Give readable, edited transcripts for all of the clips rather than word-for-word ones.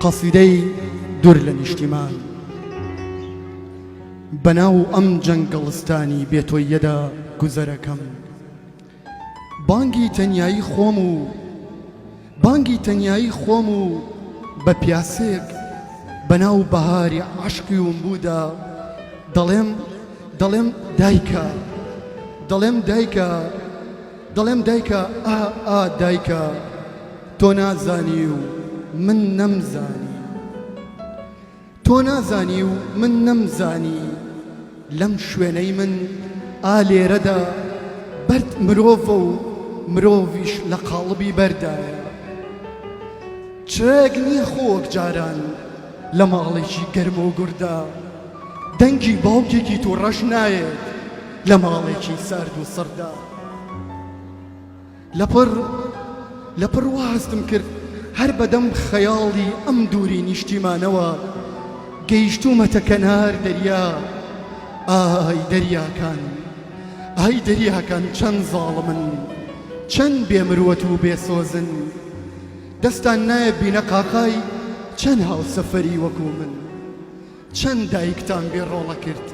قەسیدەی دوور لە نیشتیمان بەناو ئەم جەنگەڵستانی بێتۆیەدا گوزەرەکەم بانگی تەنیایی خۆم و بە پیاسێک بەناو بەهاری عاشقی ومبوودا دەڵێم دایکە دایکە تۆ نازانی و من نەمزانی لەم شوێنەی من لێرەدا بەرد مرۆڤە و مرۆڤیش لە قاڵبی بەردایە چرەیەک نییە خۆک جاران لە ماڵێکی گەرمە و گوردا دەنگی باوکێکی تو ڕەش نایێت لە ماڵێکی سارد و سەردا لەپڕ وازدم کرد هەر بەدەم خەیاڵی ئەم دووری نیشتیمانەوە گەیشتومەتە کەنار دەریا ئای دەریاکان چەند زاڵمن چەند بێمرووەت و بێسۆزن دەستان نایە بینە قاقای چەند هاوسەفەری وەکو من چەند دایکتان بێڕۆڵە کرد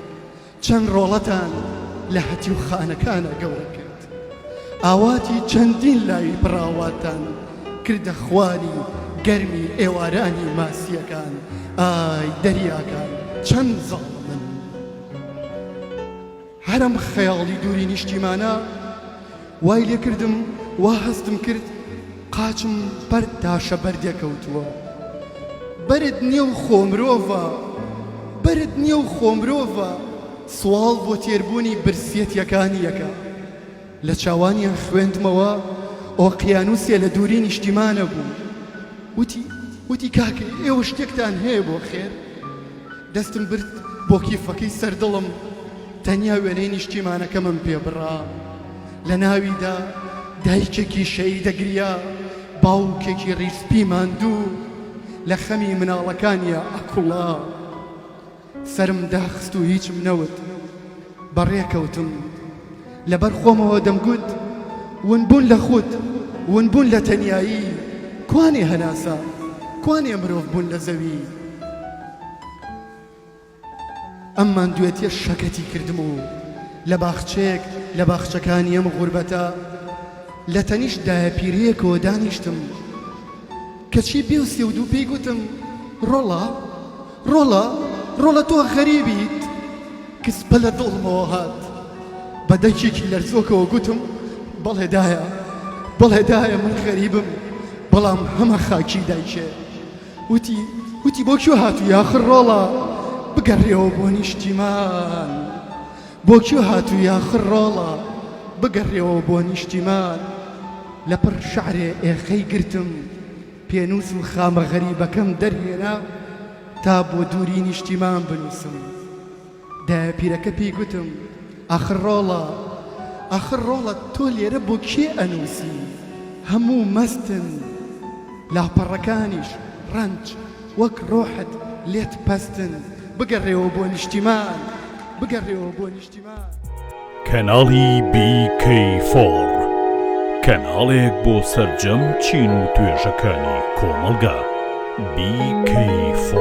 چەند ڕۆڵەتان لە هەتی و خانەکانە گەورە کرد ئاواتی چەندین لاوی پڕاواتان کردە خواری گەرمی ئێوارانی ماسیەکان ئای دەریاکان چەند زاڵمن هەرم خەیاڵی دووری نیشتیمانە وای لێ کردم وا هەستم کرد قاچم بەر تاشە بەردێکەوتووە بەرد نییە و خۆمرۆڤە سوال بۆ تێربوونی برسیەتیەکانی یەکە لە چاوانیان خوێندمەوە ئۆقیانوسێ لە دووری نیشتیمانە بوو وتی کاکە ئێوە شتێکتان هەیە بۆ خێر دەستم برد بۆ کیفەکەی سەردڵم تەنیا وێنەی نیشتیمانەکەمم پێبڕا لە ناویدا دایکێکی شەی دەگریا باوکێکی ڕیسپی ماندوو لە خەمی مناڵەکانیە ئەکوڵا سرم داخست و هیچم نەوت بەڕێکەوتم لەبەر خۆمەوە دەمگوت ونبوون لە خود ونبوون لە تەنیایی کوانێ هەناسە کوانێ مرۆڤ بوون لە زەوی ئەممان دوێتیە شەکەتی کردم و لە باخچەیەک لە باخچەکانی ئەم غوربەتە لە تەنیش دایەپیرەیەکەوە دانیشتم کەچی بێ و سێ و دوو پێی گوتم ڕۆڵە تۆ غەریبیت کەسپە لە دڵمەوە هات بە دەنگێکی لەرزۆکەوە گوتم بەڵێ دایە من غەریبم بەڵام هەمە خاکی دایکێ وتی بۆ کوێ هاتووی ئاخر ڕۆڵە بگەڕێەوە بۆ نیشتیمان بۆ کوێ هاتووی ئاخر ڕۆڵە بگەڕێەوە بۆ نیشتیمان لەپڕ شعرێ ئێخەی گرتم پێنووس و خامە غەریبەکەم دەرهێنا تا بۆ دووری نیشتیمان بنووسم دایەپیرەکە پێی گوتم ئاخر ڕۆڵە تۆ لێرە بۆ کێ ئەنووسی هەموو مەستن لاپەڕەکانیش ڕەنج وەک ڕۆحت لێت پەستن بگەڕێەوە بۆ نیشتیمان کەناڵی BK4 کەناڵێک بۆ سەرجەم چین و توێژەکانی کۆمەلگا BK4